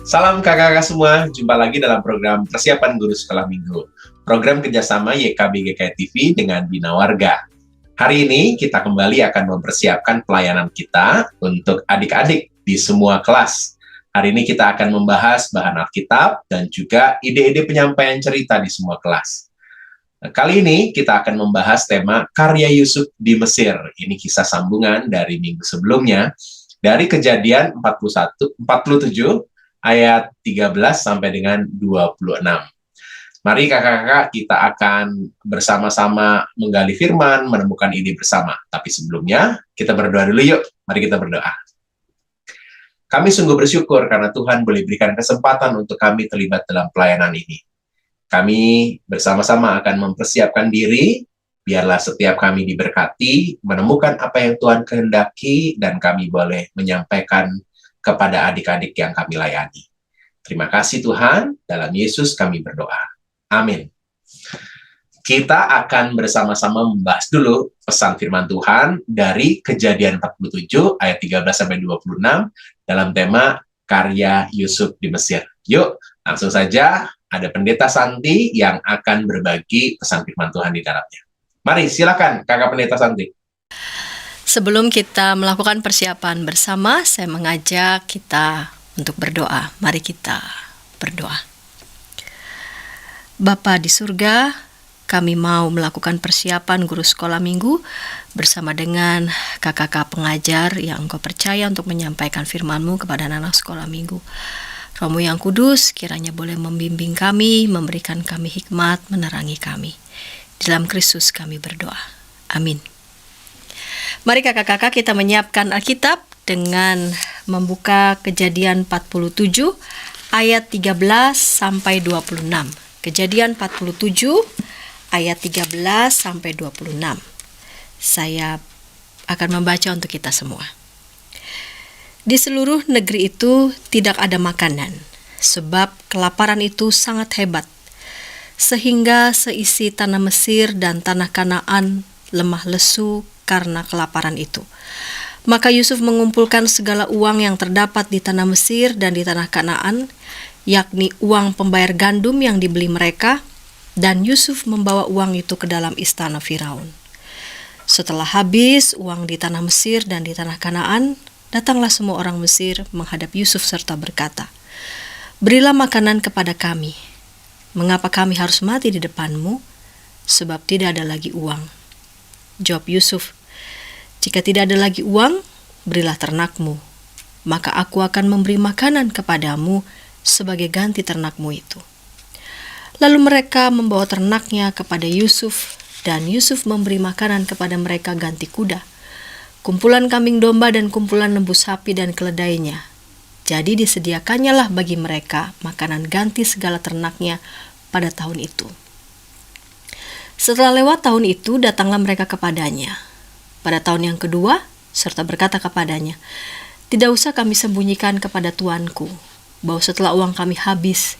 Salam kakak-kakak semua, jumpa lagi dalam program Persiapan Guru Sekolah Minggu. Program kerjasama YKB-GKI TV dengan Bina Warga. Hari ini kita kembali akan mempersiapkan pelayanan kita untuk adik-adik di semua kelas. Hari ini kita akan membahas bahan Alkitab dan juga ide-ide penyampaian cerita di semua kelas. Kali ini kita akan membahas tema karya Yusuf di Mesir. Ini kisah sambungan dari minggu sebelumnya, dari Kejadian 47 ayat 13 sampai dengan 26. Mari kakak-kakak kita akan bersama-sama menggali firman, menemukan ide bersama. Tapi sebelumnya, kita berdoa dulu yuk. Mari kita berdoa. Kami sungguh bersyukur karena Tuhan boleh berikan kesempatan untuk kami terlibat dalam pelayanan ini. Kami bersama-sama akan mempersiapkan diri, biarlah setiap kami diberkati, menemukan apa yang Tuhan kehendaki, dan kami boleh menyampaikan kepada adik-adik yang kami layani. Terima kasih Tuhan, dalam Yesus kami berdoa. Amin. Kita akan bersama-sama membahas dulu pesan firman Tuhan dari Kejadian 47 ayat 13-26 dalam tema karya Yusuf di Mesir. Yuk, langsung saja ada Pendeta Santi yang akan berbagi pesan firman Tuhan di dalamnya. Mari, silakan Kakak Pendeta Santi. Sebelum kita melakukan persiapan bersama, saya mengajak kita untuk berdoa. Mari kita berdoa. Bapa di surga, kami mau melakukan persiapan guru sekolah minggu bersama dengan kakak-kakak pengajar yang Engkau percaya untuk menyampaikan firman-Mu kepada anak sekolah minggu. Roh-Mu yang kudus kiranya boleh membimbing kami, memberikan kami hikmat, menerangi kami. Dalam Kristus kami berdoa. Amin. Mari kakak-kakak kita menyiapkan Alkitab dengan membuka Kejadian 47 ayat 13 sampai 26. Kejadian 47 ayat 13 sampai 26. Saya akan membaca untuk kita semua. Di seluruh negeri itu tidak ada makanan, sebab kelaparan itu sangat hebat, sehingga seisi tanah Mesir dan tanah Kanaan lemah lesu karena kelaparan itu. Maka Yusuf mengumpulkan segala uang yang terdapat di tanah Mesir dan di tanah Kanaan, yakni uang pembayar gandum yang dibeli mereka, dan Yusuf membawa uang itu ke dalam istana Firaun. Setelah habis uang di tanah Mesir dan di tanah Kanaan, datanglah semua orang Mesir menghadap Yusuf serta berkata, "Berilah makanan kepada kami. Mengapa kami harus mati di depanmu? Sebab tidak ada lagi uang." Jawab Yusuf, "Jika tidak ada lagi uang, berilah ternakmu, maka aku akan memberi makanan kepadamu sebagai ganti ternakmu itu." Lalu mereka membawa ternaknya kepada Yusuf, dan Yusuf memberi makanan kepada mereka ganti kuda, kumpulan kambing domba dan kumpulan lembu sapi dan keledainya. Jadi disediakannya lah bagi mereka makanan ganti segala ternaknya pada tahun itu. Setelah lewat tahun itu, datanglah mereka kepadanya pada tahun yang kedua, serta berkata kepadanya, "Tidak usah kami sembunyikan kepada tuanku, bahwa setelah uang kami habis,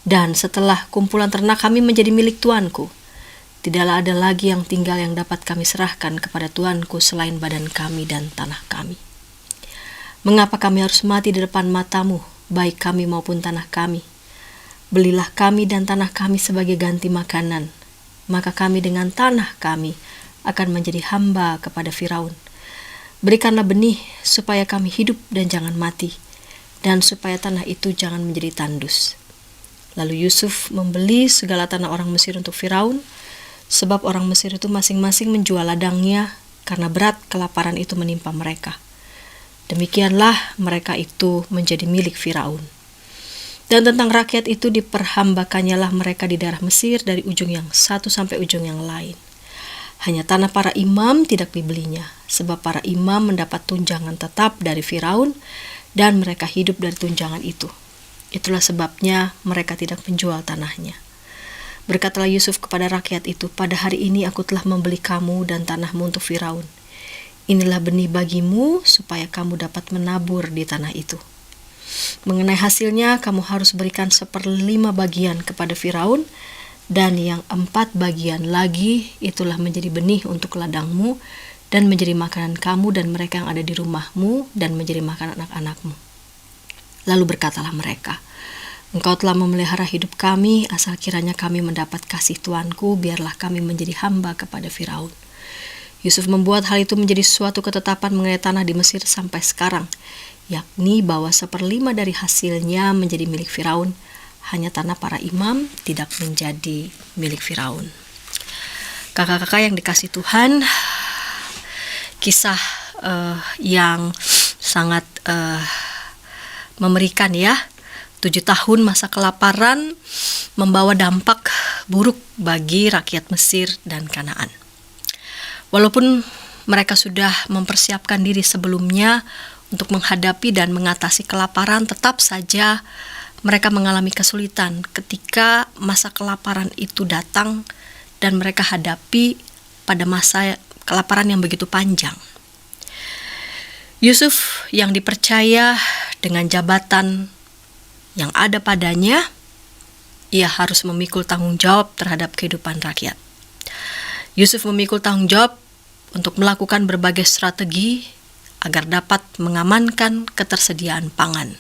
dan setelah kumpulan ternak kami menjadi milik tuanku, tidaklah ada lagi yang tinggal yang dapat kami serahkan kepada tuanku selain badan kami dan tanah kami. Mengapa kami harus mati di depan matamu, baik kami maupun tanah kami? Belilah kami dan tanah kami sebagai ganti makanan, maka kami dengan tanah kami akan menjadi hamba kepada Firaun. Berikanlah benih supaya kami hidup dan jangan mati, dan supaya tanah itu jangan menjadi tandus." Lalu Yusuf membeli segala tanah orang Mesir untuk Firaun, sebab orang Mesir itu masing-masing menjual ladangnya karena berat kelaparan itu menimpa mereka. Demikianlah mereka itu menjadi milik Firaun. Dan tentang rakyat itu diperhambakannya lah mereka di daerah Mesir dari ujung yang satu sampai ujung yang lain. Hanya tanah para imam tidak dibelinya, sebab para imam mendapat tunjangan tetap dari Firaun, dan mereka hidup dari tunjangan itu. Itulah sebabnya mereka tidak menjual tanahnya. Berkatalah Yusuf kepada rakyat itu, "Pada hari ini aku telah membeli kamu dan tanahmu untuk Firaun. Inilah benih bagimu supaya kamu dapat menabur di tanah itu. Mengenai hasilnya, kamu harus berikan 1/5 bagian kepada Firaun, dan yang 4 bagian lagi itulah menjadi benih untuk ladangmu, dan menjadi makanan kamu dan mereka yang ada di rumahmu, dan menjadi makanan anak-anakmu." Lalu berkatalah mereka, Engkau telah memelihara hidup kami, asal kiranya kami mendapat kasih Tuanku, biarlah kami menjadi hamba kepada Firaun. Yusuf membuat hal itu menjadi suatu ketetapan mengenai tanah di Mesir sampai sekarang, yakni bahwa 1/5 dari hasilnya menjadi milik Firaun, hanya tanah para imam tidak menjadi milik Firaun. Kakak-kakak yang dikasih Tuhan, kisah yang sangat mengerikan ya. 7 tahun masa kelaparan membawa dampak buruk bagi rakyat Mesir dan Kanaan. Walaupun mereka sudah mempersiapkan diri sebelumnya untuk menghadapi dan mengatasi kelaparan, tetap saja mereka mengalami kesulitan ketika masa kelaparan itu datang dan mereka hadapi pada masa kelaparan yang begitu panjang. Yusuf yang dipercaya dengan jabatan yang ada padanya, ia harus memikul tanggung jawab terhadap kehidupan rakyat. Yusuf memikul tanggung jawab untuk melakukan berbagai strategi agar dapat mengamankan ketersediaan pangan.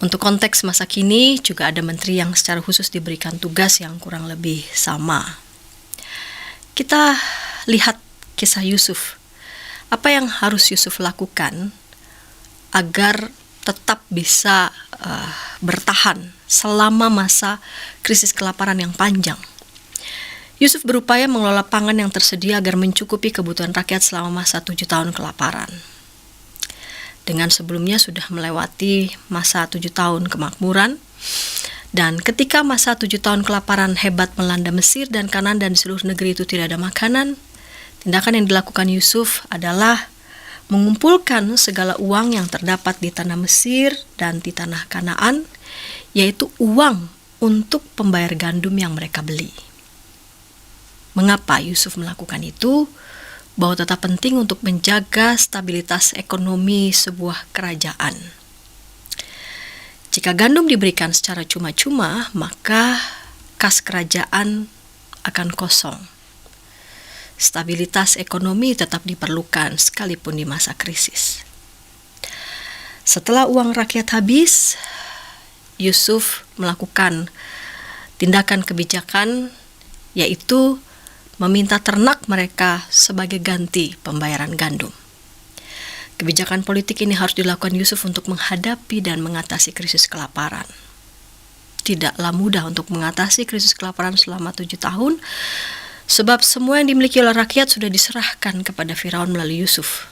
Untuk konteks masa kini juga ada menteri yang secara khusus diberikan tugas yang kurang lebih sama. Kita lihat kisah Yusuf. Apa yang harus Yusuf lakukan agar tetap bisa bertahan selama masa krisis kelaparan yang panjang? Yusuf berupaya mengelola pangan yang tersedia agar mencukupi kebutuhan rakyat selama masa 7 tahun kelaparan. Dengan sebelumnya sudah melewati masa 7 tahun kemakmuran, dan ketika masa 7 tahun kelaparan hebat melanda Mesir dan Kanaan dan seluruh negeri itu tidak ada makanan, tindakan yang dilakukan Yusuf adalah mengumpulkan segala uang yang terdapat di tanah Mesir dan di tanah Kanaan, yaitu uang untuk pembayar gandum yang mereka beli. Mengapa Yusuf melakukan itu? Bahwa tetap penting untuk menjaga stabilitas ekonomi sebuah kerajaan. Jika gandum diberikan secara cuma-cuma, maka kas kerajaan akan kosong. Stabilitas ekonomi tetap diperlukan sekalipun di masa krisis. Setelah uang rakyat habis, Yusuf melakukan tindakan kebijakan, yaitu meminta ternak mereka sebagai ganti pembayaran gandum. Kebijakan politik ini harus dilakukan Yusuf untuk menghadapi dan mengatasi krisis kelaparan. Tidaklah mudah untuk mengatasi krisis kelaparan selama 7 tahun, sebab semua yang dimiliki oleh rakyat sudah diserahkan kepada Firaun melalui Yusuf.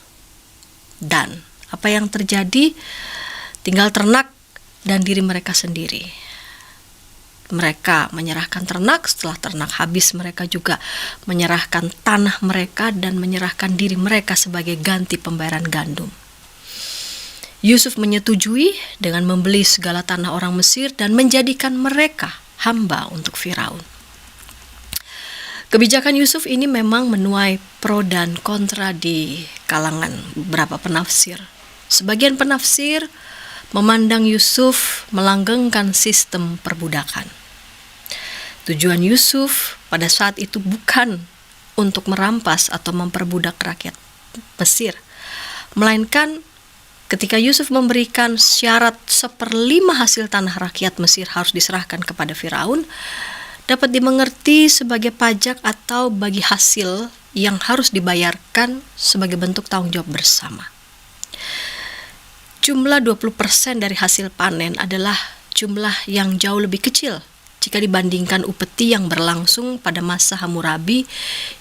Dan apa yang terjadi? Tinggal ternak dan diri mereka sendiri. Mereka menyerahkan ternak, setelah ternak habis mereka juga menyerahkan tanah mereka dan menyerahkan diri mereka sebagai ganti pembayaran gandum. Yusuf menyetujui dengan membeli segala tanah orang Mesir dan menjadikan mereka hamba untuk Firaun. Kebijakan Yusuf ini memang menuai pro dan kontra di kalangan beberapa penafsir. Sebagian penafsir memandang Yusuf melanggengkan sistem perbudakan. Tujuan Yusuf pada saat itu bukan untuk merampas atau memperbudak rakyat Mesir, melainkan ketika Yusuf memberikan syarat 1/5 hasil tanah rakyat Mesir harus diserahkan kepada Firaun, dapat dimengerti sebagai pajak atau bagi hasil yang harus dibayarkan sebagai bentuk tanggung jawab bersama. Jumlah 20% dari hasil panen adalah jumlah yang jauh lebih kecil jika dibandingkan upeti yang berlangsung pada masa Hammurabi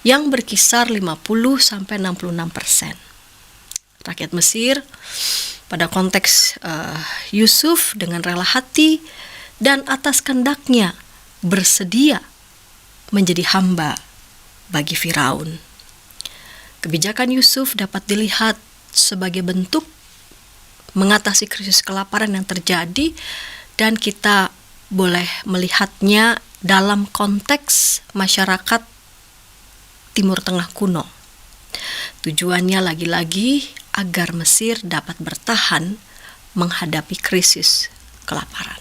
yang berkisar 50-66%. Rakyat Mesir pada konteks Yusuf dengan rela hati dan atas kehendaknya bersedia menjadi hamba bagi Firaun. Kebijakan Yusuf dapat dilihat sebagai bentuk mengatasi krisis kelaparan yang terjadi, dan kita boleh melihatnya dalam konteks masyarakat Timur Tengah kuno. Tujuannya lagi-lagi agar Mesir dapat bertahan menghadapi krisis kelaparan.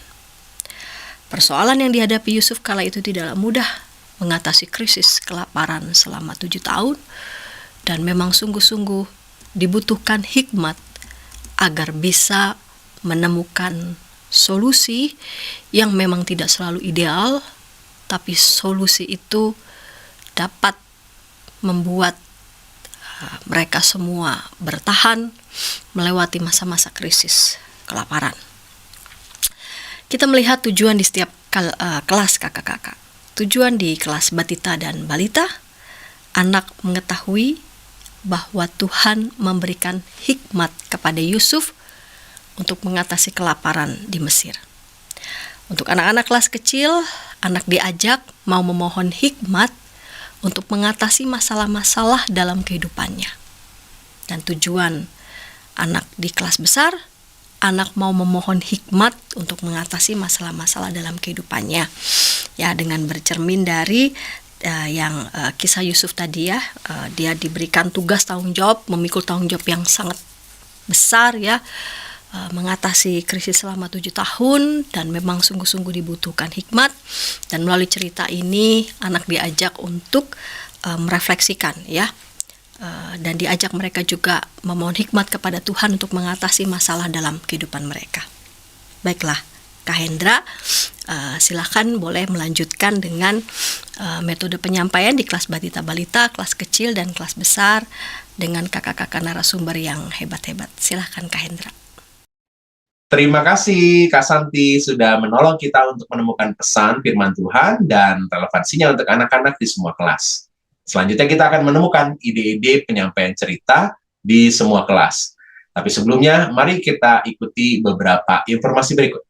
Persoalan yang dihadapi Yusuf kala itu tidaklah mudah, mengatasi krisis kelaparan selama 7 tahun, dan memang sungguh-sungguh dibutuhkan hikmat agar bisa menemukan solusi yang memang tidak selalu ideal, tapi solusi itu dapat membuat mereka semua bertahan melewati masa-masa krisis kelaparan. Kita melihat tujuan di setiap kelas kakak-kakak. Tujuan di kelas batita dan balita, anak mengetahui bahwa Tuhan memberikan hikmat kepada Yusuf untuk mengatasi kelaparan di Mesir. Untuk anak-anak kelas kecil, anak diajak mau memohon hikmat untuk mengatasi masalah-masalah dalam kehidupannya. Dan tujuan anak di kelas besar, anak mau memohon hikmat untuk mengatasi masalah-masalah dalam kehidupannya. Ya, dengan bercermin dari yang kisah Yusuf tadi ya, dia diberikan tugas tanggung jawab, memikul tanggung jawab yang sangat besar ya, mengatasi krisis selama 7 tahun, dan memang sungguh-sungguh dibutuhkan hikmat. Dan melalui cerita ini anak diajak untuk merefleksikan ya, dan diajak mereka juga memohon hikmat kepada Tuhan untuk mengatasi masalah dalam kehidupan mereka. Baiklah, Kak Hendra, silakan boleh melanjutkan dengan metode penyampaian di kelas batita balita, kelas kecil dan kelas besar dengan kakak-kakak narasumber yang hebat-hebat. Silakan Kak Hendra. Terima kasih Kak Santi sudah menolong kita untuk menemukan pesan firman Tuhan dan relevansinya untuk anak-anak di semua kelas. Selanjutnya kita akan menemukan ide-ide penyampaian cerita di semua kelas. Tapi sebelumnya, mari kita ikuti beberapa informasi berikut.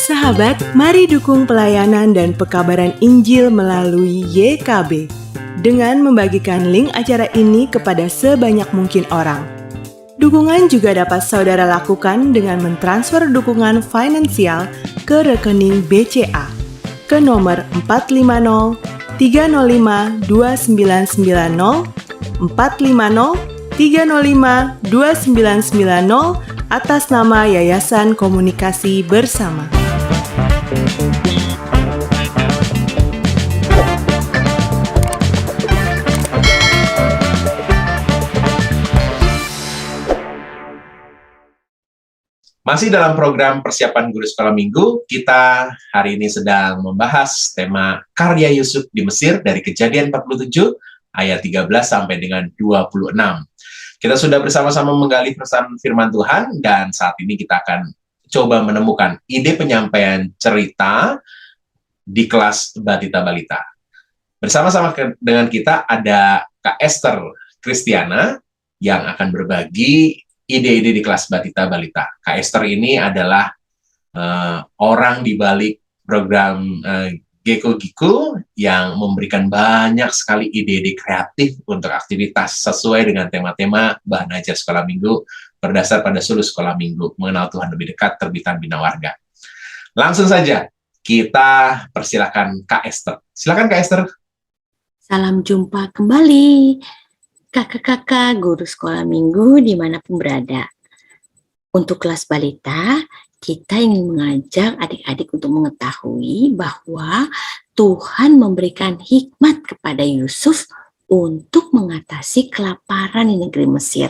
Sahabat, mari dukung pelayanan dan pekabaran Injil melalui YKB dengan membagikan link acara ini kepada sebanyak mungkin orang. Dukungan juga dapat saudara lakukan dengan mentransfer dukungan finansial ke rekening BCA ke nomor 450 305 2990 450 305 2990 atas nama Yayasan Komunikasi Bersama. Masih dalam program persiapan guru sekolah minggu, kita hari ini sedang membahas tema karya Yusuf di Mesir dari Kejadian 47 ayat 13 sampai dengan 26. Kita sudah bersama-sama menggali pesan firman Tuhan dan saat ini kita akan coba menemukan ide penyampaian cerita di kelas batita balita. Bersama-sama dengan kita ada Kak Esther Kristiana yang akan berbagi ide-ide di kelas batita balita. Kak Esther ini adalah orang di balik program Geko Giku yang memberikan banyak sekali ide-ide kreatif untuk aktivitas sesuai dengan tema-tema bahan ajar sekolah minggu berdasar pada suluh sekolah minggu, mengenal Tuhan lebih dekat, terbitan Bina Warga. Langsung saja kita persilakan Kak Esther. Silakan Kak Esther. Salam jumpa kembali kakak-kakak guru sekolah minggu dimanapun berada. Untuk kelas balita, kita ingin mengajak adik-adik untuk mengetahui bahwa Tuhan memberikan hikmat kepada Yusuf untuk mengatasi kelaparan di negeri Mesir.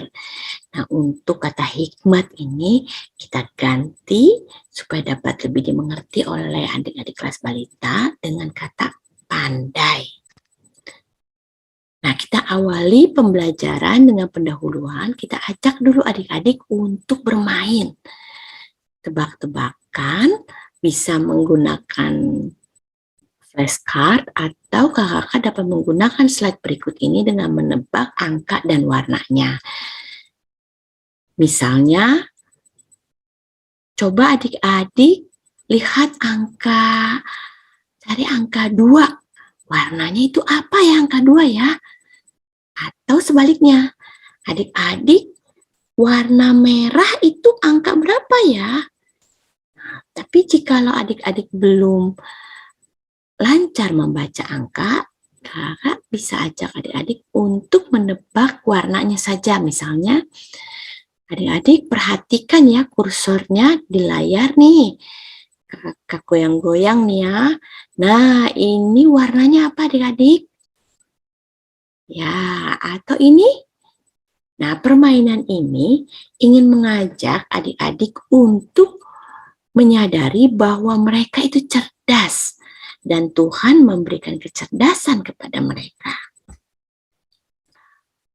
Nah, untuk kata hikmat ini kita ganti supaya dapat lebih dimengerti oleh adik-adik kelas balita dengan kata pandai. Nah, kita awali pembelajaran dengan pendahuluan. Kita ajak dulu adik-adik untuk bermain. Tebak-tebakan, bisa menggunakan flashcard atau kakak-kakak dapat menggunakan slide berikut ini dengan menebak angka dan warnanya. Misalnya, coba adik-adik lihat cari angka 2. Warnanya itu apa ya angka 2 ya? Atau sebaliknya, adik-adik warna merah itu angka berapa ya? Nah, tapi jikalau adik-adik belum lancar membaca angka, kakak bisa ajak adik-adik untuk menebak warnanya saja. Misalnya, adik-adik perhatikan ya kursornya di layar nih. kakak goyang-goyang nih ya. Nah, ini warnanya apa adik-adik? Ya, atau ini? Nah, permainan ini ingin mengajak adik-adik untuk menyadari bahwa mereka itu cerdas dan Tuhan memberikan kecerdasan kepada mereka.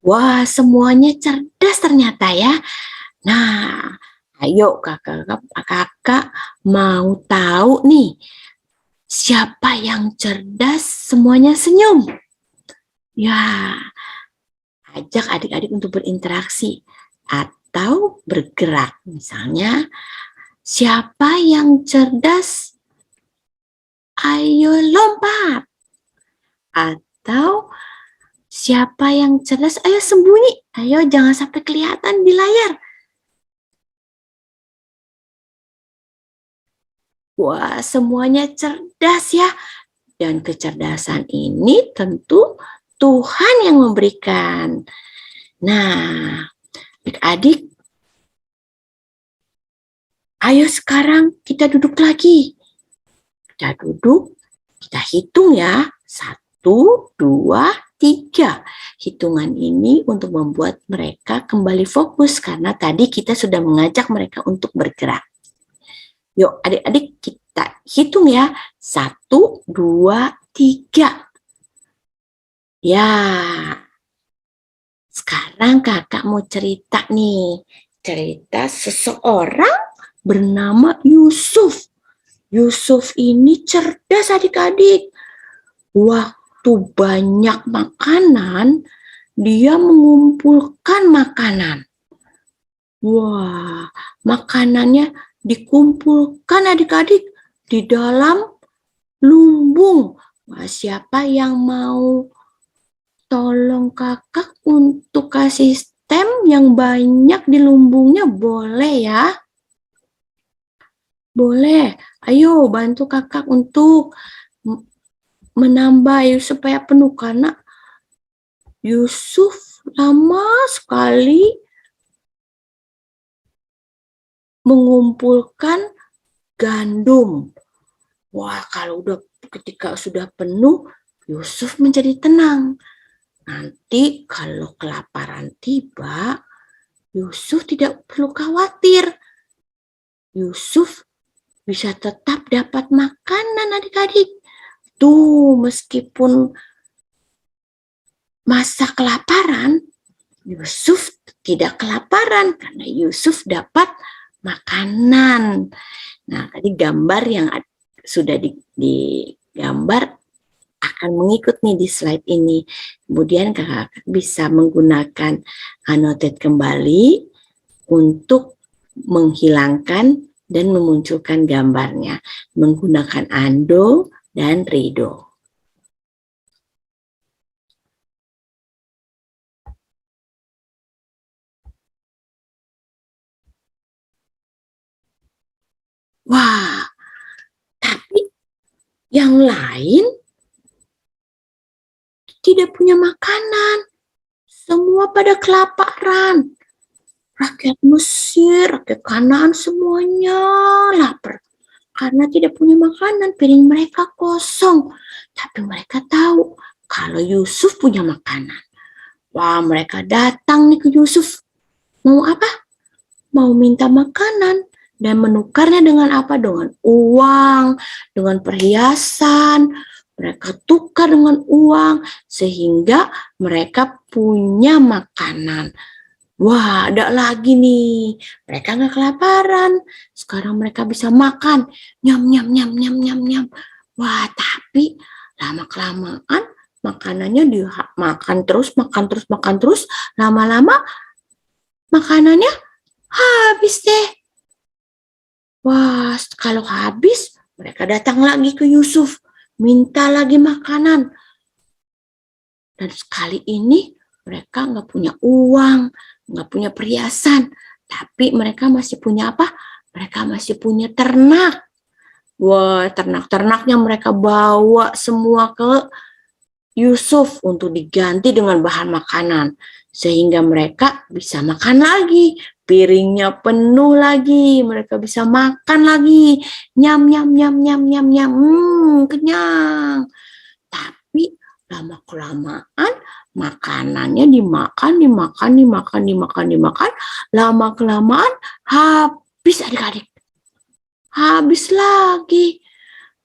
Wah, semuanya cerdas ternyata ya. Nah, ayo kakak mau tahu nih, siapa yang cerdas semuanya senyum? Ya, ajak adik-adik untuk berinteraksi atau bergerak. Misalnya, siapa yang cerdas? Ayo lompat. Atau siapa yang cerdas? Ayo sembunyi. Ayo jangan sampai kelihatan di layar. Wah, semuanya cerdas ya. Dan kecerdasan ini tentu Tuhan yang memberikan. Nah, adik-adik, ayo sekarang kita duduk lagi. Kita duduk, kita hitung ya. 1, 2, 3. Hitungan ini untuk membuat mereka kembali fokus karena tadi kita sudah mengajak mereka untuk bergerak. Yuk adik-adik kita hitung ya. 1, 2, 3. Ya. Sekarang kakak mau cerita nih. Cerita seseorang bernama Yusuf. Yusuf ini cerdas adik-adik. Waktu banyak makanan, dia mengumpulkan makanan. Wah, makanannya dikumpulkan adik-adik di dalam lumbung. Wah, siapa yang mau tolong kakak untuk kasih stem yang banyak di lumbungnya? Boleh ya? Boleh. Ayo bantu kakak untuk menambah supaya penuh karena Yusuf lama sekali mengumpulkan gandum. Wah, kalau ketika sudah penuh, Yusuf menjadi tenang. Nanti kalau kelaparan tiba, Yusuf tidak perlu khawatir. Yusuf bisa tetap dapat makanan adik-adik. Tuh, meskipun masa kelaparan, Yusuf tidak kelaparan karena Yusuf dapat makanan. Nah, tadi gambar yang sudah digambar akan mengikut nih di slide ini. Kemudian kakak bisa menggunakan annotate kembali untuk menghilangkan dan memunculkan gambarnya menggunakan undo dan redo. Wah, tapi yang lain tidak punya makanan. Semua pada kelaparan. Rakyat Mesir, rakyat Kanaan semuanya lapar. Karena tidak punya makanan, piring mereka kosong. Tapi mereka tahu kalau Yusuf punya makanan. Wah, mereka datang nih ke Yusuf. Mau apa? Mau minta makanan. Dan menukarnya dengan apa? Dengan uang, dengan perhiasan. Mereka tukar dengan uang sehingga mereka punya makanan. Wah, ada lagi nih. Mereka nggak kelaparan. Sekarang mereka bisa makan. Nyam, nyam, nyam, nyam, nyam, nyam. Wah, tapi lama-kelamaan makanannya dimakan terus, makan terus, makan terus. Lama-lama makanannya habis deh. Wah, kalau habis, mereka datang lagi ke Yusuf. Minta lagi makanan. Dan sekali ini mereka nggak punya uang, nggak punya perhiasan, tapi mereka masih punya apa? Mereka masih punya ternak. Wah, ternak-ternaknya mereka bawa semua ke Yusuf untuk diganti dengan bahan makanan. sehingga mereka bisa makan lagi. Piringnya penuh lagi, mereka bisa makan lagi. Nyam, nyam, nyam, nyam, nyam, nyam. Kenyang. Tapi lama-kelamaan makanannya dimakan. Lama-kelamaan habis adik-adik. Habis lagi.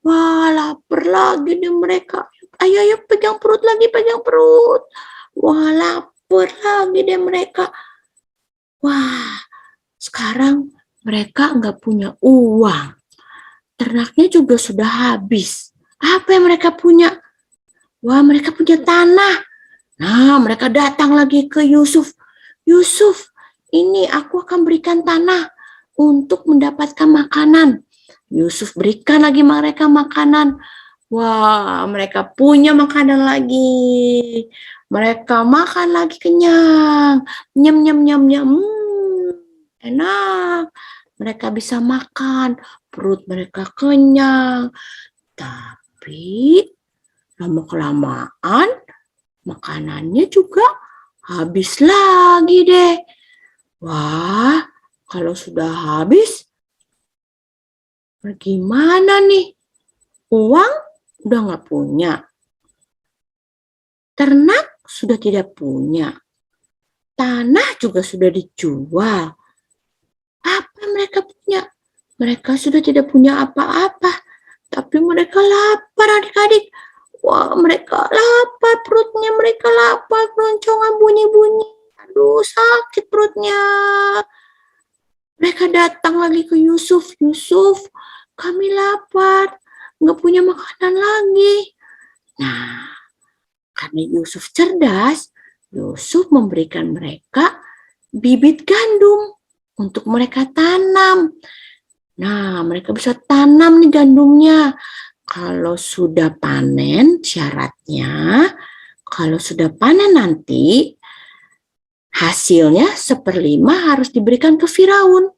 Wah, lapar lagi nih mereka. Ayo, pegang perut lagi, pegang perut. Wah, lapar lagi deh mereka. Wah, sekarang mereka nggak punya uang. Ternaknya juga sudah habis. Apa yang mereka punya? Wah, mereka punya tanah. Nah, mereka datang lagi ke Yusuf. Yusuf, ini aku akan berikan tanah untuk mendapatkan makanan. Yusuf berikan lagi mereka makanan. Wah, mereka punya makanan lagi. Mereka makan lagi kenyang. Nyam, nyam, nyam, nyam. Enak. Mereka bisa makan. Perut mereka kenyang. Tapi lama-kelamaan makanannya juga habis lagi deh. Wah, kalau sudah habis, gimana nih? Uang udah nggak punya. Ternak sudah tidak punya. Tanah juga sudah dijual. Apa mereka punya? Mereka sudah tidak punya apa-apa. Tapi mereka lapar adik-adik. Wah, mereka lapar perutnya. Mereka lapar. Keroncongan bunyi-bunyi. Aduh, sakit perutnya. Mereka datang lagi ke Yusuf. Yusuf, kami lapar. Nggak punya makanan lagi. Nah, karena Yusuf cerdas, Yusuf memberikan mereka bibit gandum untuk mereka tanam. Nah, mereka bisa tanam nih gandumnya. Kalau sudah panen, syaratnya, kalau sudah panen nanti, hasilnya 1/5 harus diberikan ke Firaun.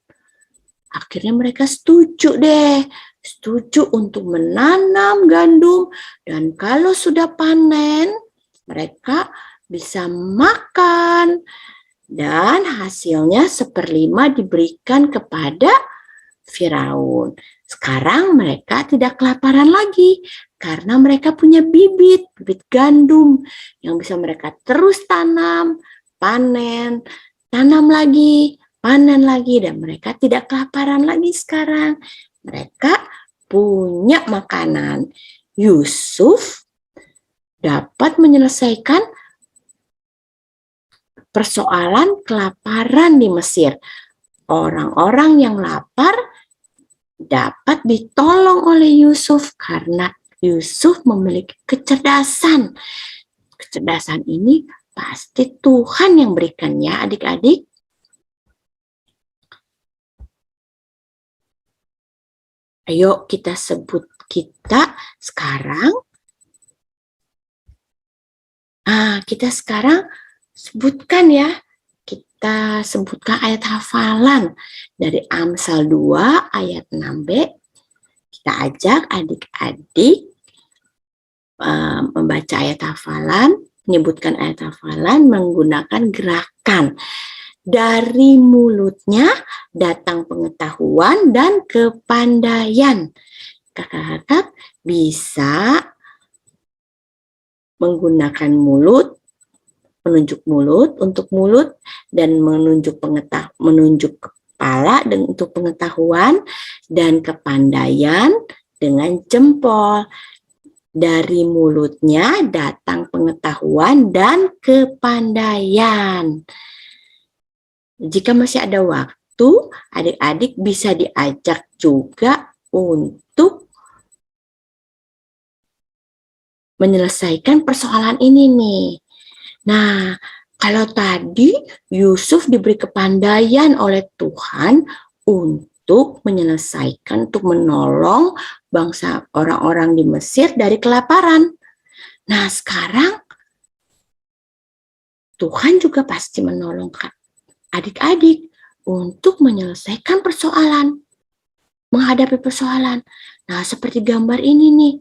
Akhirnya mereka setuju deh. Setuju untuk menanam gandum. Dan kalau sudah panen, mereka bisa makan. Dan hasilnya 1/5 diberikan kepada Firaun. Sekarang mereka tidak kelaparan lagi. Karena mereka punya bibit gandum. Yang bisa mereka terus tanam, panen, tanam lagi, panen lagi, dan mereka tidak kelaparan lagi sekarang. Mereka punya makanan. Yusuf dapat menyelesaikan persoalan kelaparan di Mesir. Orang-orang yang lapar dapat ditolong oleh Yusuf karena Yusuf memiliki kecerdasan. Kecerdasan ini pasti Tuhan yang berikannya, adik-adik. Ayo kita sekarang sebutkan ya. Kita sebutkan ayat hafalan dari Amsal 2 ayat 6b. Kita ajak adik-adik membaca ayat hafalan, menyebutkan ayat hafalan menggunakan gerakan. Dari mulutnya datang pengetahuan dan kepandaian. Kakak-kakak bisa menggunakan mulut, menunjuk mulut untuk mulut, dan menunjuk kepala dan untuk pengetahuan, dan kepandaian dengan jempol. Dari mulutnya datang pengetahuan dan kepandaian. Jika masih ada waktu, adik-adik bisa diajak juga untuk menyelesaikan persoalan ini nih. Nah, kalau tadi Yusuf diberi kepandaian oleh Tuhan untuk menyelesaikan, untuk menolong bangsa orang-orang di Mesir dari kelaparan. Nah, sekarang Tuhan juga pasti menolong adik-adik untuk menyelesaikan persoalan, menghadapi persoalan. Nah, seperti gambar ini nih,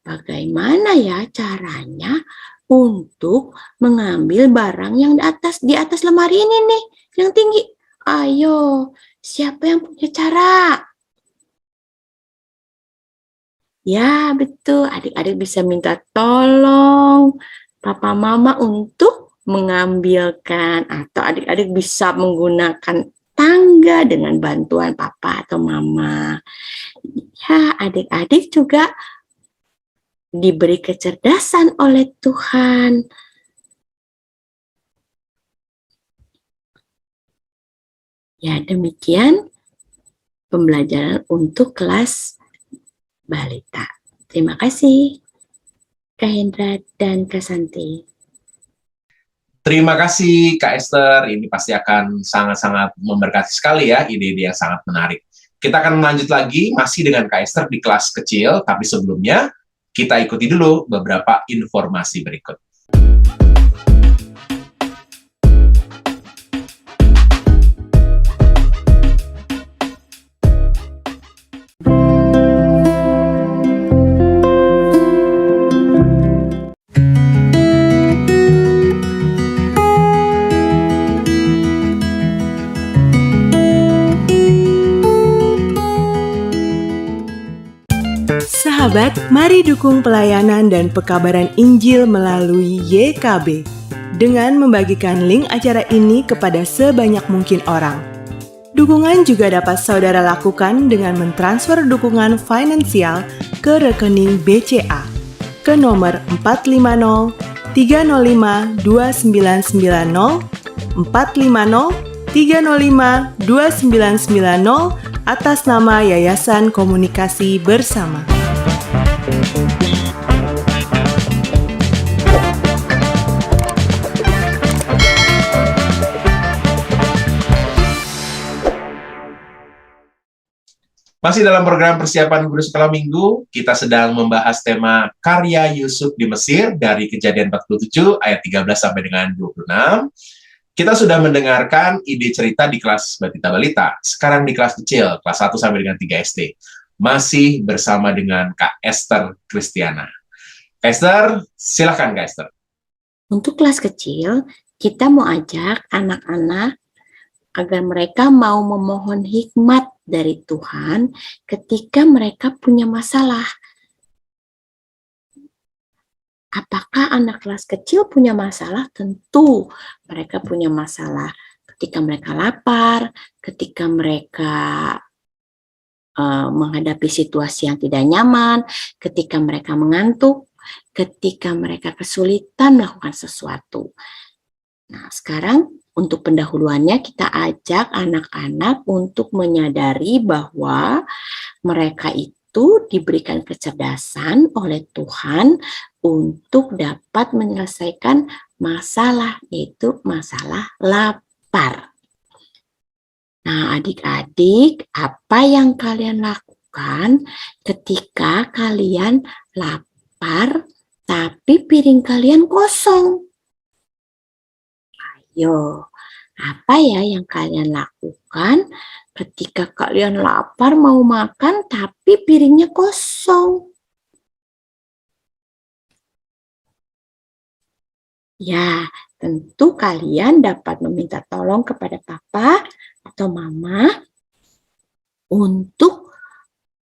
bagaimana ya caranya untuk mengambil barang yang di atas lemari ini nih, yang tinggi. Ayo, siapa yang punya cara? Ya, betul. Adik-adik bisa minta tolong papa mama untuk mengambilkan, atau adik-adik bisa menggunakan tangga dengan bantuan papa atau mama. Ya, adik-adik juga diberi kecerdasan oleh Tuhan. Ya, demikian pembelajaran untuk kelas balita. Terima kasih, Kak Hendra dan Kak Santi. Terima kasih Kak Esther, ini pasti akan sangat-sangat memberkati sekali ya, ide-ide yang sangat menarik. Kita akan lanjut lagi, masih dengan Kak Esther di kelas kecil, tapi sebelumnya kita ikuti dulu beberapa informasi berikut. Sahabat, mari dukung pelayanan dan pekabaran Injil melalui YKB dengan membagikan link acara ini kepada sebanyak mungkin orang. Dukungan juga dapat saudara lakukan dengan mentransfer dukungan finansial ke rekening BCA ke nomor 450 305 2990 450 305 2990 atas nama Yayasan Komunikasi Bersama. Masih dalam program persiapan guru sekolah minggu, kita sedang membahas tema karya Yusuf di Mesir dari Kejadian 47 ayat 13 sampai dengan 26. Kita sudah mendengarkan ide cerita di kelas Batita-Balita, sekarang di kelas kecil, kelas 1 sampai dengan 3 SD. Masih bersama dengan Kak Esther Kristiana. Kak Esther, silakan Kak Esther. Untuk kelas kecil, kita mau ajak anak-anak agar mereka mau memohon hikmat dari Tuhan ketika mereka punya masalah. Apakah anak kelas kecil punya masalah? Tentu mereka punya masalah ketika mereka lapar, ketika mereka menghadapi situasi yang tidak nyaman, ketika mereka mengantuk, ketika mereka kesulitan melakukan sesuatu. Nah, sekarang untuk pendahuluannya kita ajak anak-anak untuk menyadari bahwa mereka itu diberikan kecerdasan oleh Tuhan untuk dapat menyelesaikan masalah, yaitu masalah lapar. Nah, adik-adik, apa yang kalian lakukan ketika kalian lapar tapi piring kalian kosong? Ayo, apa ya yang kalian lakukan ketika kalian lapar mau makan tapi piringnya kosong? Ya, tentu kalian dapat meminta tolong kepada papa atau mama untuk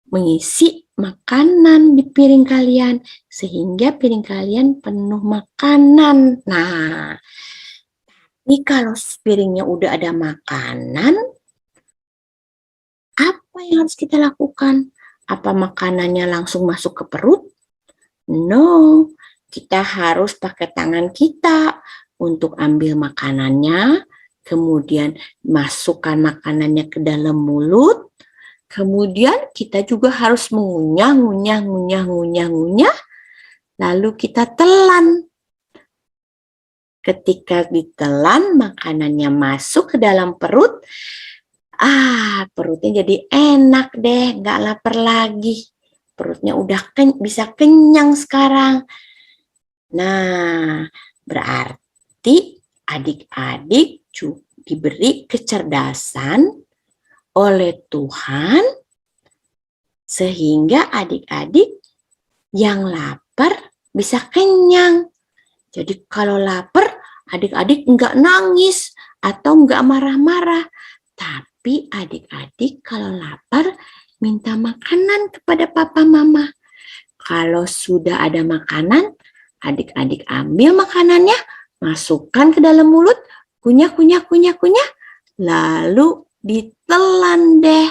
mengisi makanan di piring kalian sehingga piring kalian penuh makanan. Nah, ini kalau piringnya udah ada makanan, apa yang harus kita lakukan? Apa makanannya langsung masuk ke perut? No, kita harus pakai tangan kita untuk ambil makanannya, kemudian masukkan makanannya ke dalam mulut, kemudian kita juga harus mengunyah, lalu kita telan. Ketika ditelan, makanannya masuk ke dalam perut, perutnya jadi enak deh, nggak lapar lagi. Perutnya udah bisa kenyang sekarang. Nah, berarti adik-adik diberi kecerdasan oleh Tuhan sehingga adik-adik yang lapar bisa kenyang. Jadi kalau lapar, adik-adik nggak nangis atau nggak marah-marah. Tapi adik-adik kalau lapar, minta makanan kepada papa mama. Kalau sudah ada makanan, adik-adik ambil makanannya, masukkan ke dalam mulut, kunyah, kunyah, kunyah, kunyah, lalu ditelan deh.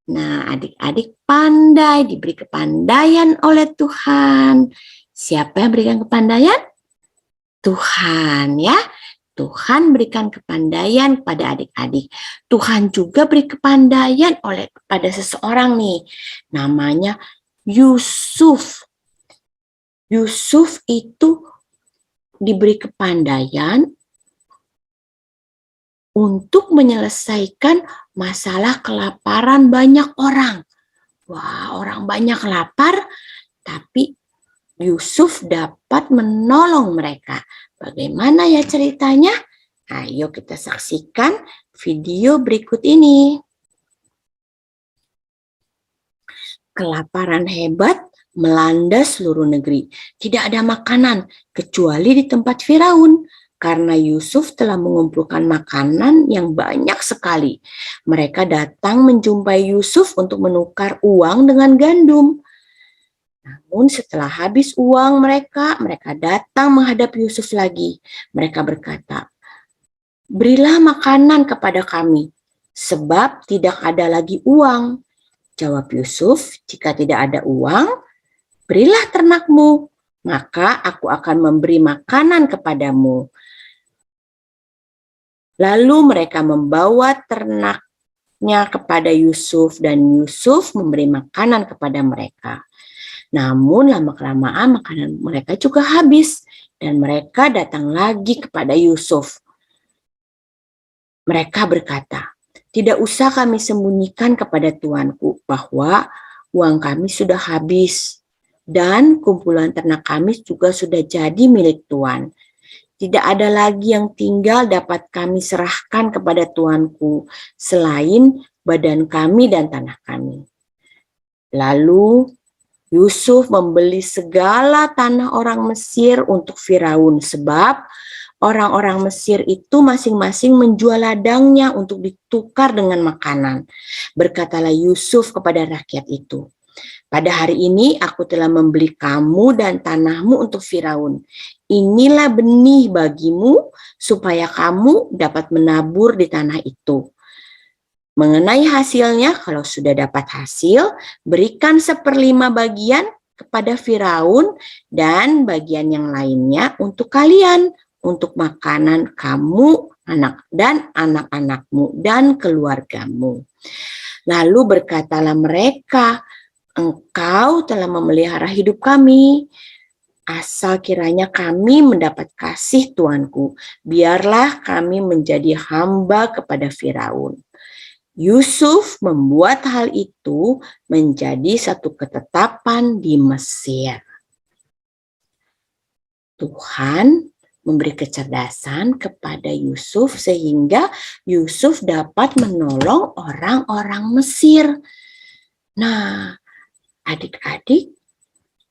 Nah, adik-adik pandai, diberi kepandaian oleh Tuhan. Siapa yang berikan kepandaian? Tuhan ya. Tuhan berikan kepandaian kepada adik-adik. Tuhan juga beri kepandaian pada seseorang nih. Namanya Yusuf. Yusuf itu diberi kepandaian untuk menyelesaikan masalah kelaparan banyak orang. Wah, orang banyak lapar, tapi Yusuf dapat menolong mereka. Bagaimana ya ceritanya? Ayo kita saksikan video berikut ini. Kelaparan hebat melanda seluruh negeri. Tidak ada makanan kecuali di tempat Firaun. Karena Yusuf telah mengumpulkan makanan yang banyak sekali. Mereka datang menjumpai Yusuf untuk menukar uang dengan gandum. Namun setelah habis uang mereka datang menghadap Yusuf lagi. Mereka berkata, "Berilah makanan kepada kami, sebab tidak ada lagi uang." Jawab Yusuf, "Jika tidak ada uang, berilah ternakmu, maka aku akan memberi makanan kepadamu." Lalu mereka membawa ternaknya kepada Yusuf dan Yusuf memberi makanan kepada mereka. Namun lama-kelamaan makanan mereka juga habis dan mereka datang lagi kepada Yusuf. Mereka berkata, "Tidak usah kami sembunyikan kepada tuanku bahwa uang kami sudah habis dan kumpulan ternak kami juga sudah jadi milik tuan. Tidak ada lagi yang tinggal dapat kami serahkan kepada tuanku selain badan kami dan tanah kami." Lalu Yusuf membeli segala tanah orang Mesir untuk Firaun sebab orang-orang Mesir itu masing-masing menjual ladangnya untuk ditukar dengan makanan. Berkatalah Yusuf kepada rakyat itu, "Pada hari ini aku telah membeli kamu dan tanahmu untuk Firaun. Inilah benih bagimu supaya kamu dapat menabur di tanah itu. Mengenai hasilnya, kalau sudah dapat hasil, berikan 1/5 bagian kepada Firaun dan bagian yang lainnya untuk kalian, untuk makanan kamu, anak dan anak-anakmu dan keluargamu." Lalu berkatalah mereka, "Engkau telah memelihara hidup kami. Asal kiranya kami mendapat kasih tuanku, biarlah kami menjadi hamba kepada Firaun." Yusuf membuat hal itu menjadi satu ketetapan di Mesir. Tuhan memberi kecerdasan kepada Yusuf sehingga Yusuf dapat menolong orang-orang Mesir. Nah, adik-adik,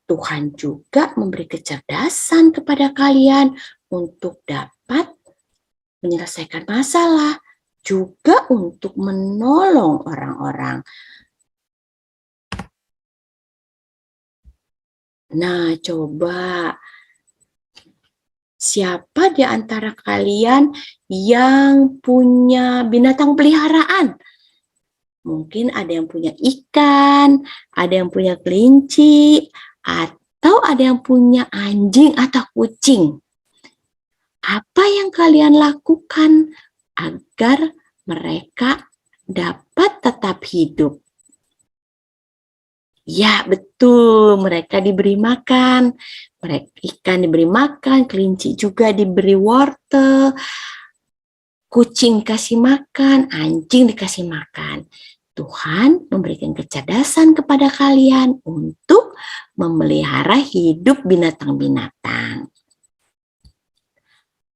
Tuhan juga memberi kecerdasan kepada kalian untuk dapat menyelesaikan masalah, juga untuk menolong orang-orang. Nah, coba siapa di antara kalian yang punya binatang peliharaan? Mungkin ada yang punya ikan, ada yang punya kelinci, atau ada yang punya anjing atau kucing. Apa yang kalian lakukan agar mereka dapat tetap hidup? Ya, betul, mereka diberi makan. Ikan diberi makan, kelinci juga diberi wortel, kucing kasih makan, anjing dikasih makan. Tuhan memberikan kecerdasan kepada kalian untuk memelihara hidup binatang-binatang.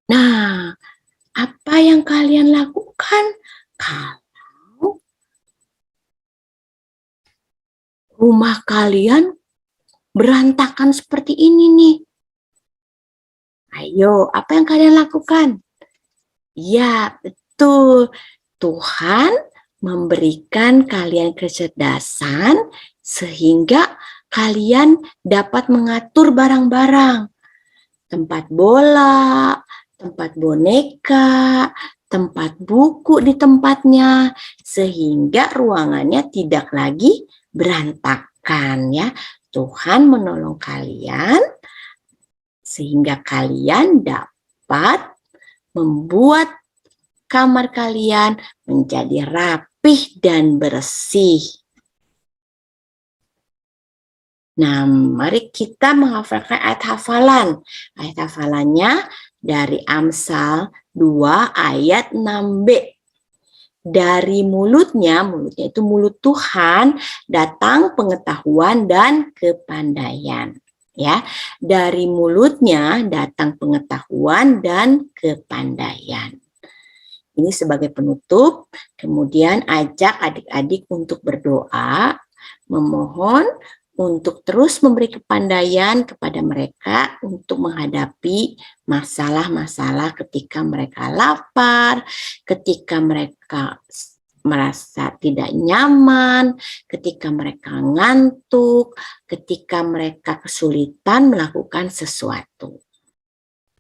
Nah, apa yang kalian lakukan kalau rumah kalian berantakan seperti ini nih? Ayo, apa yang kalian lakukan? Ya, betul. Tuhan memberikan kalian kecerdasan sehingga kalian dapat mengatur barang-barang. Tempat bola, tempat boneka, tempat buku di tempatnya, sehingga ruangannya tidak lagi berantakan ya. Tuhan menolong kalian sehingga kalian dapat membuat kamar kalian menjadi rapih dan bersih. Nah, mari kita menghafalkan ayat hafalan. Ayat hafalannya dari Amsal 2 ayat 6b. Dari mulutnya itu mulut Tuhan, datang pengetahuan dan kepandaian. Ya, dari mulutnya datang pengetahuan dan kepandaian. Ini sebagai penutup, kemudian ajak adik-adik untuk berdoa, memohon untuk terus memberi kepandaian kepada mereka untuk menghadapi masalah-masalah ketika mereka lapar, ketika mereka merasa tidak nyaman, ketika mereka ngantuk, ketika mereka kesulitan melakukan sesuatu.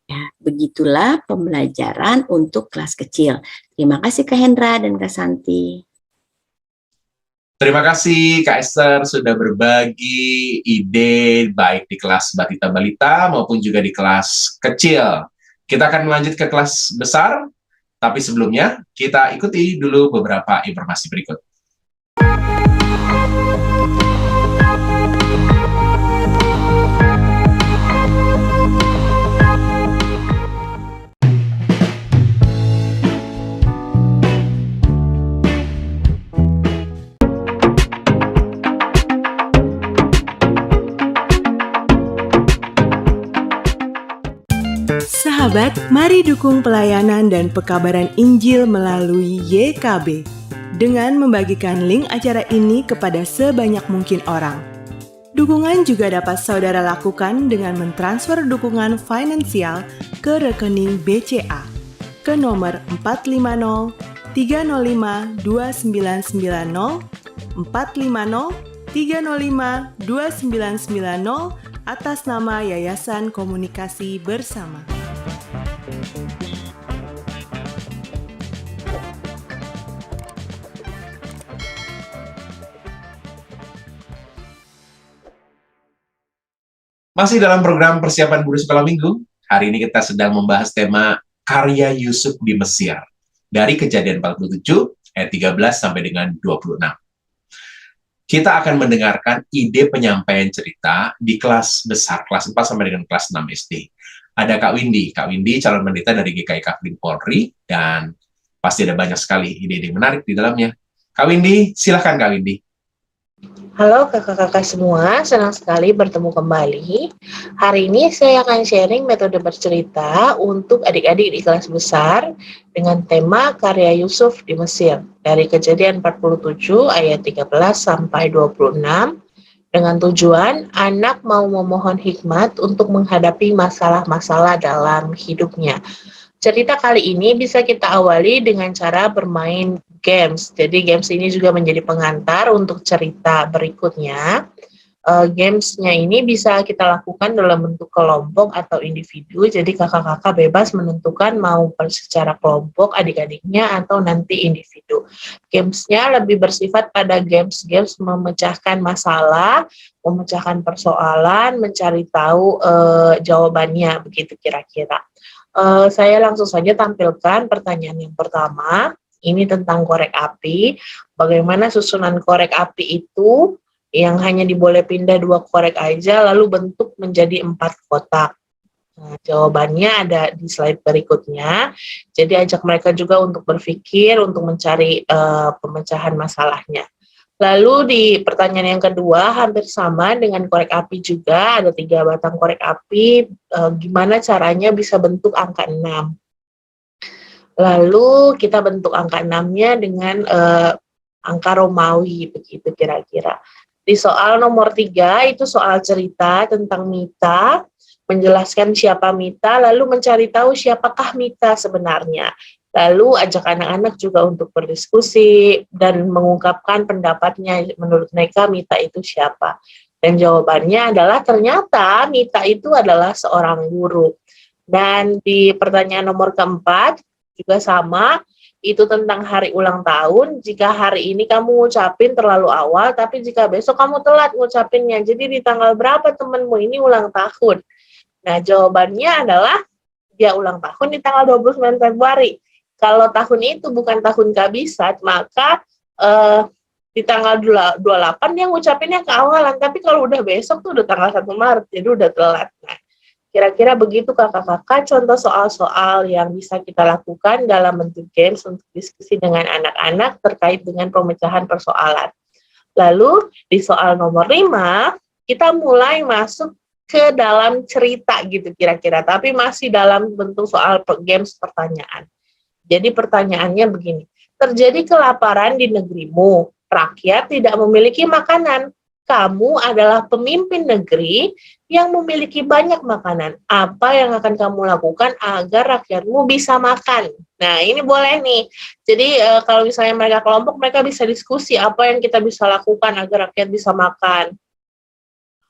Ya, begitulah pembelajaran untuk kelas kecil. Terima kasih Kak Hendra dan Kak Santi. Terima kasih Kak Esther sudah berbagi ide baik di kelas balita-balita maupun juga di kelas kecil. Kita akan melanjut ke kelas besar, tapi sebelumnya kita ikuti dulu beberapa informasi berikut. Sahabat, mari dukung pelayanan dan pekabaran Injil melalui YKB dengan membagikan link acara ini kepada sebanyak mungkin orang. Dukungan juga dapat saudara lakukan dengan mentransfer dukungan finansial ke rekening BCA ke nomor 450 305 2990 450 305 2990 atas nama Yayasan Komunikasi Bersama. Masih dalam program persiapan guru sekolah minggu, hari ini kita sedang membahas tema karya Yusuf di Mesir dari Kejadian 47 ayat 13 sampai dengan 26. Kita akan mendengarkan ide penyampaian cerita di kelas besar, kelas 4 sampai dengan kelas 6 SD. Ada Kak Windy calon pendeta dari GKI Kafling Polri, dan pasti ada banyak sekali ide-ide menarik di dalamnya. Kak Windy, silahkan Kak Windy. Halo kakak-kakak semua, senang sekali bertemu kembali. Hari ini saya akan sharing metode bercerita untuk adik-adik di kelas besar dengan tema karya Yusuf di Mesir dari Kejadian 47 ayat 13 sampai 26 dengan tujuan anak mau memohon hikmat untuk menghadapi masalah-masalah dalam hidupnya. Cerita kali ini bisa kita awali dengan cara bermain games. Jadi games ini juga menjadi pengantar untuk cerita berikutnya. Gamesnya ini bisa kita lakukan dalam bentuk kelompok atau individu. Jadi kakak-kakak bebas menentukan mau secara kelompok adik-adiknya atau nanti individu. Gamesnya lebih bersifat pada games memecahkan masalah, memecahkan persoalan, mencari tahu jawabannya, begitu kira-kira. Saya langsung saja tampilkan pertanyaan yang pertama. Ini tentang korek api. Bagaimana susunan korek api itu yang hanya diboleh pindah 2 korek aja, lalu bentuk menjadi 4 kotak. Nah, jawabannya ada di slide berikutnya. Jadi ajak mereka juga untuk berpikir, untuk mencari pemecahan masalahnya. Lalu di pertanyaan yang kedua, hampir sama dengan korek api juga, ada 3 batang korek api, gimana caranya bisa bentuk angka 6. Lalu kita bentuk angka 6-nya dengan angka Romawi, begitu kira-kira. Di soal nomor 3, itu soal cerita tentang Mita. menjelaskan siapa Mita, lalu mencari tahu siapakah Mita sebenarnya. Lalu ajak anak-anak juga untuk berdiskusi dan mengungkapkan pendapatnya menurut mereka Mita itu siapa. Dan jawabannya adalah ternyata Mita itu adalah seorang guru. Dan di pertanyaan nomor keempat juga sama, itu tentang hari ulang tahun. Jika hari ini kamu ngucapin terlalu awal, tapi jika besok kamu telat ngucapinnya, jadi di tanggal berapa temanmu ini ulang tahun? Nah, jawabannya adalah dia ulang tahun di tanggal 29 Februari. Kalau tahun itu bukan tahun kabisat, maka di tanggal 28 dia ngucapinnya keawalan, tapi kalau udah besok tuh udah tanggal 1 Maret, jadi udah telat. Nah, kira-kira begitu kakak-kakak contoh soal-soal yang bisa kita lakukan dalam bentuk games untuk diskusi dengan anak-anak terkait dengan pemecahan persoalan. Lalu di soal nomor 5, kita mulai masuk ke dalam cerita gitu kira-kira, tapi masih dalam bentuk soal games pertanyaan. Jadi pertanyaannya begini, terjadi kelaparan di negerimu, rakyat tidak memiliki makanan. Kamu adalah pemimpin negeri yang memiliki banyak makanan. Apa yang akan kamu lakukan agar rakyatmu bisa makan? Nah, ini boleh nih. Jadi kalau misalnya mereka kelompok, mereka bisa diskusi apa yang kita bisa lakukan agar rakyat bisa makan.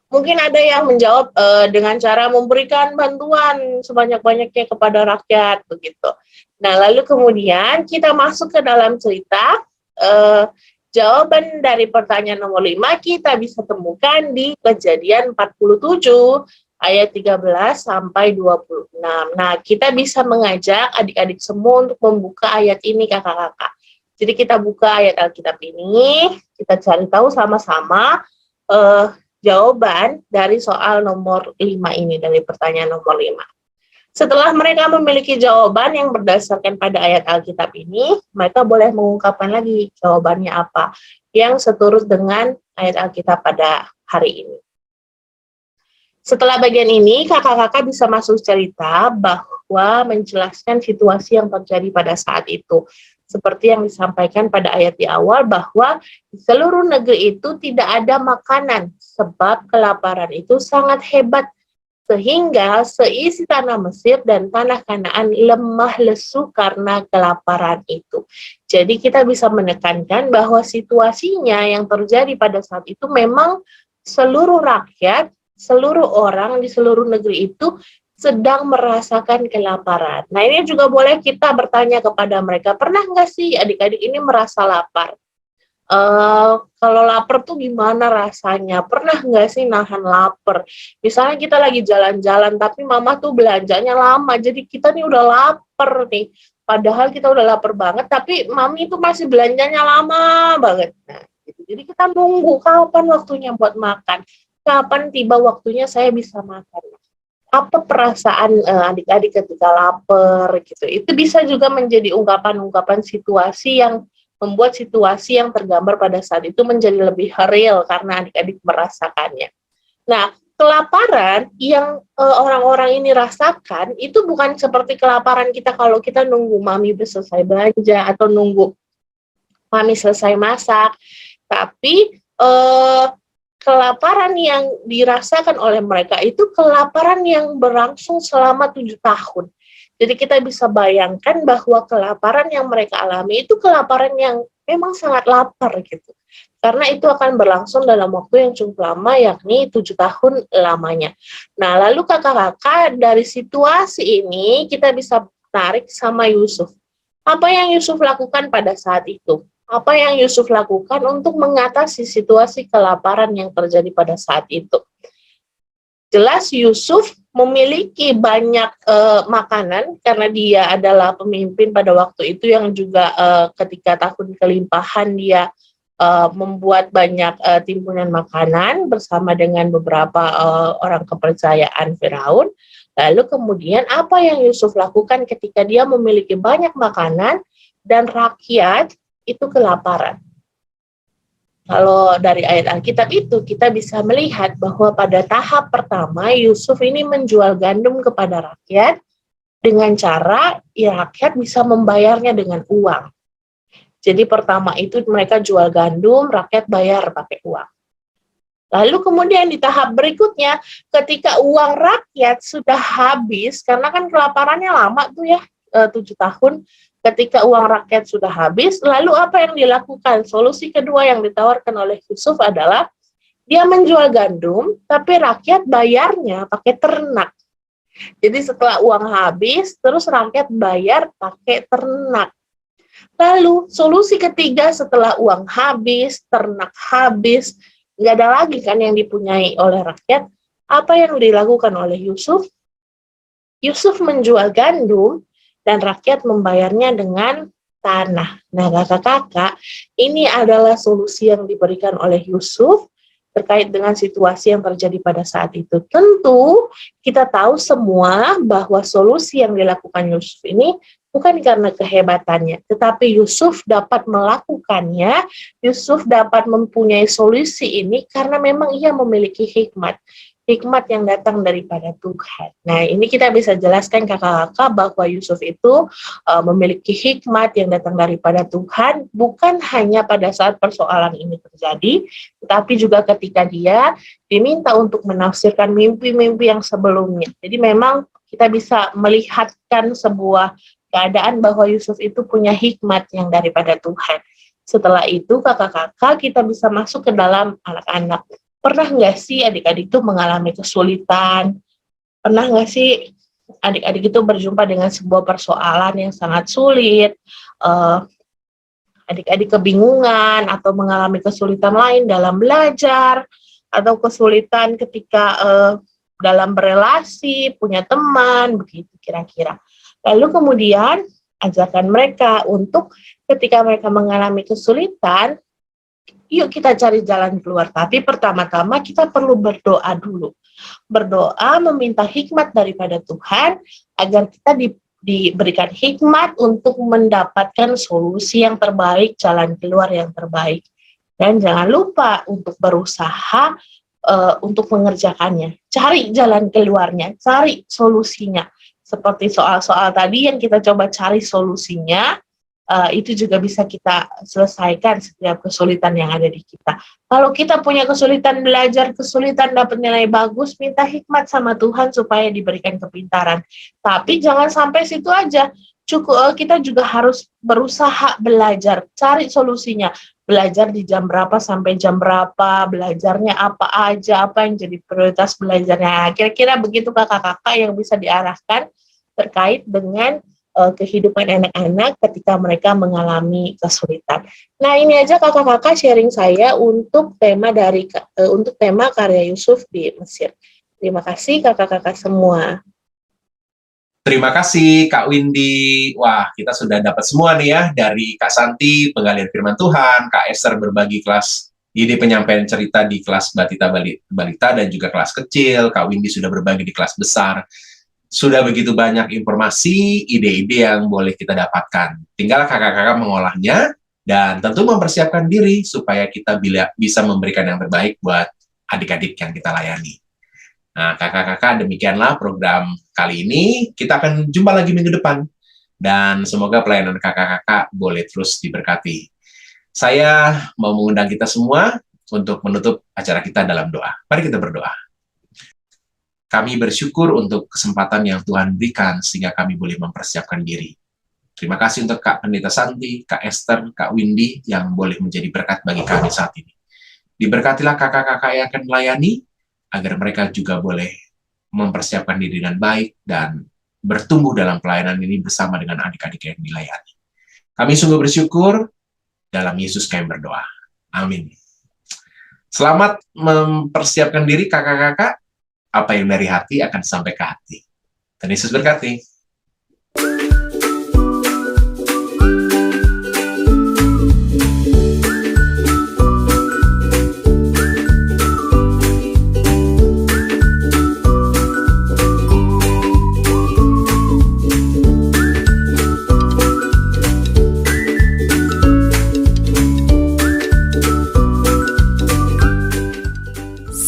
Mungkin ada yang menjawab dengan cara memberikan bantuan sebanyak-banyaknya kepada rakyat, begitu. Nah, lalu kemudian kita masuk ke dalam cerita, jawaban dari pertanyaan nomor 5 kita bisa temukan di Kejadian 47, ayat 13 sampai 26. Nah, kita bisa mengajak adik-adik semua untuk membuka ayat ini, kakak-kakak. Jadi kita buka ayat Alkitab ini, kita cari tahu sama-sama, jawaban dari soal nomor 5 ini, dari pertanyaan nomor 5. Setelah mereka memiliki jawaban yang berdasarkan pada ayat Alkitab ini, mereka boleh mengungkapkan lagi jawabannya apa, yang seturut dengan ayat Alkitab pada hari ini. Setelah bagian ini, kakak-kakak bisa masuk cerita bahwa menjelaskan situasi yang terjadi pada saat itu. Seperti yang disampaikan pada ayat di awal bahwa di seluruh negeri itu tidak ada makanan sebab kelaparan itu sangat hebat sehingga seisi tanah Mesir dan tanah Kanaan lemah lesu karena kelaparan itu. Jadi kita bisa menekankan bahwa situasinya yang terjadi pada saat itu memang seluruh rakyat, seluruh orang di seluruh negeri itu sedang merasakan kelaparan. Nah, ini juga boleh kita bertanya kepada mereka, pernah nggak sih adik-adik ini merasa lapar? Kalau lapar tuh gimana rasanya? Pernah nggak sih nahan lapar? Misalnya kita lagi jalan-jalan, tapi mama tuh belanjanya lama, jadi kita nih udah lapar nih. Padahal kita udah lapar banget, tapi mami itu masih belanjanya lama banget. Nah, gitu. Jadi kita nunggu kapan waktunya buat makan, kapan tiba waktunya saya bisa makan. Apa perasaan adik-adik ketika lapar gitu. Itu bisa juga menjadi ungkapan-ungkapan situasi yang membuat situasi yang tergambar pada saat itu menjadi lebih real karena adik-adik merasakannya. Nah, kelaparan yang orang-orang ini rasakan itu bukan seperti kelaparan kita kalau kita nunggu mami selesai belanja atau nunggu mami selesai masak, tapi kelaparan yang dirasakan oleh mereka itu kelaparan yang berlangsung selama 7 tahun. Jadi kita bisa bayangkan bahwa kelaparan yang mereka alami itu kelaparan yang memang sangat lapar gitu. Karena itu akan berlangsung dalam waktu yang cukup lama, yakni 7 tahun lamanya. Nah, lalu kakak-kakak dari situasi ini kita bisa tarik sama Yusuf. Apa yang Yusuf lakukan pada saat itu? Apa yang Yusuf lakukan untuk mengatasi situasi kelaparan yang terjadi pada saat itu? Jelas Yusuf memiliki banyak makanan karena dia adalah pemimpin pada waktu itu yang juga ketika tahun kelimpahan dia membuat banyak timbunan makanan bersama dengan beberapa orang kepercayaan Firaun. Lalu kemudian apa yang Yusuf lakukan ketika dia memiliki banyak makanan dan rakyat itu kelaparan? Kalau dari ayat Alkitab itu kita bisa melihat bahwa pada tahap pertama Yusuf ini menjual gandum kepada rakyat dengan cara rakyat bisa membayarnya dengan uang. Jadi pertama itu mereka jual gandum, rakyat bayar pakai uang. Lalu kemudian di tahap berikutnya, ketika uang rakyat sudah habis, karena kan kelaparannya lama tuh ya, 7 tahun, ketika uang rakyat sudah habis, lalu apa yang dilakukan? Solusi kedua yang ditawarkan oleh Yusuf adalah dia menjual gandum, tapi rakyat bayarnya pakai ternak. Jadi setelah uang habis, terus rakyat bayar pakai ternak. Lalu solusi ketiga setelah uang habis, ternak habis, nggak ada lagi kan yang dipunyai oleh rakyat. Apa yang dilakukan oleh Yusuf? Yusuf menjual gandum dan rakyat membayarnya dengan tanah. Nah, kakak-kakak, ini adalah solusi yang diberikan oleh Yusuf terkait dengan situasi yang terjadi pada saat itu. Tentu kita tahu semua bahwa solusi yang dilakukan Yusuf ini bukan karena kehebatannya, tetapi Yusuf dapat melakukannya, Yusuf dapat mempunyai solusi ini karena memang ia memiliki hikmat yang datang daripada Tuhan. Nah, ini kita bisa jelaskan kakak-kakak bahwa Yusuf itu memiliki hikmat yang datang daripada Tuhan, bukan hanya pada saat persoalan ini terjadi, tetapi juga ketika dia diminta untuk menafsirkan mimpi-mimpi yang sebelumnya. Jadi memang kita bisa melihatkan sebuah keadaan bahwa Yusuf itu punya hikmat yang daripada Tuhan. Setelah itu kakak-kakak kita bisa masuk ke dalam anak-anak. Pernah nggak sih adik-adik itu mengalami kesulitan? Pernah nggak sih adik-adik itu berjumpa dengan sebuah persoalan yang sangat sulit? Adik-adik kebingungan atau mengalami kesulitan lain dalam belajar, atau kesulitan ketika dalam berelasi, punya teman, begitu kira-kira. Lalu kemudian ajarkan mereka untuk ketika mereka mengalami kesulitan, yuk kita cari jalan keluar. Tapi pertama-tama kita perlu berdoa dulu. Berdoa meminta hikmat daripada Tuhan agar kita diberikan hikmat untuk mendapatkan solusi yang terbaik, jalan keluar yang terbaik. Dan jangan lupa untuk berusaha untuk mengerjakannya. Cari jalan keluarnya, cari solusinya. Seperti soal-soal tadi yang kita coba cari solusinya, itu juga bisa kita selesaikan setiap kesulitan yang ada di kita. Kalau kita punya kesulitan belajar, kesulitan dapat nilai bagus, minta hikmat sama Tuhan supaya diberikan kepintaran. Tapi jangan sampai situ aja. Kita juga harus berusaha belajar, cari solusinya. Belajar di jam berapa sampai jam berapa, belajarnya apa aja, apa yang jadi prioritas belajarnya. Kira-kira begitu kakak-kakak yang bisa diarahkan terkait dengan kehidupan anak-anak ketika mereka mengalami kesulitan. Nah, ini aja kakak-kakak sharing saya untuk tema karya Yusuf di Mesir. Terima kasih kakak-kakak semua. Terima kasih Kak Windy. Wah, kita sudah dapat semua nih ya, dari Kak Santi, penggalian firman Tuhan, Kak Esther berbagi kelas ide penyampaian cerita di kelas balita dan juga kelas kecil, Kak Windy sudah berbagi di kelas besar. Sudah begitu banyak informasi, ide-ide yang boleh kita dapatkan. Tinggal kakak-kakak mengolahnya dan tentu mempersiapkan diri supaya kita bisa memberikan yang terbaik buat adik-adik yang kita layani. Nah, kakak-kakak, demikianlah program kali ini. Kita akan jumpa lagi minggu depan. Dan semoga pelayanan kakak-kakak boleh terus diberkati. Saya mau mengundang kita semua untuk menutup acara kita dalam doa. Mari kita berdoa. Kami bersyukur untuk kesempatan yang Tuhan berikan sehingga kami boleh mempersiapkan diri. Terima kasih untuk Kak Pendeta Santi, Kak Esther, Kak Windy yang boleh menjadi berkat bagi kami saat ini. Diberkatilah kakak-kakak yang akan melayani, agar mereka juga boleh mempersiapkan diri dengan baik dan bertumbuh dalam pelayanan ini bersama dengan adik-adik yang dilayani. Kami sungguh bersyukur, dalam Yesus kami berdoa. Amin. Selamat mempersiapkan diri kakak-kakak, apa yang dari hati akan sampai ke hati. Dan Yesus berkati.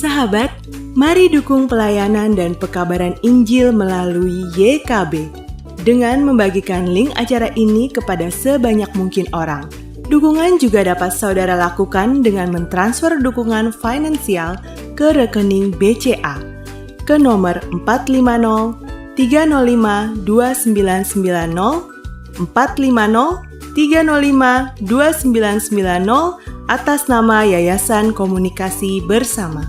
Sahabat, mari dukung pelayanan dan pekabaran Injil melalui YKB dengan membagikan link acara ini kepada sebanyak mungkin orang. Dukungan juga dapat saudara lakukan dengan mentransfer dukungan finansial ke rekening BCA ke nomor 450 305 2990 450 305 2990 atas nama Yayasan Komunikasi Bersama.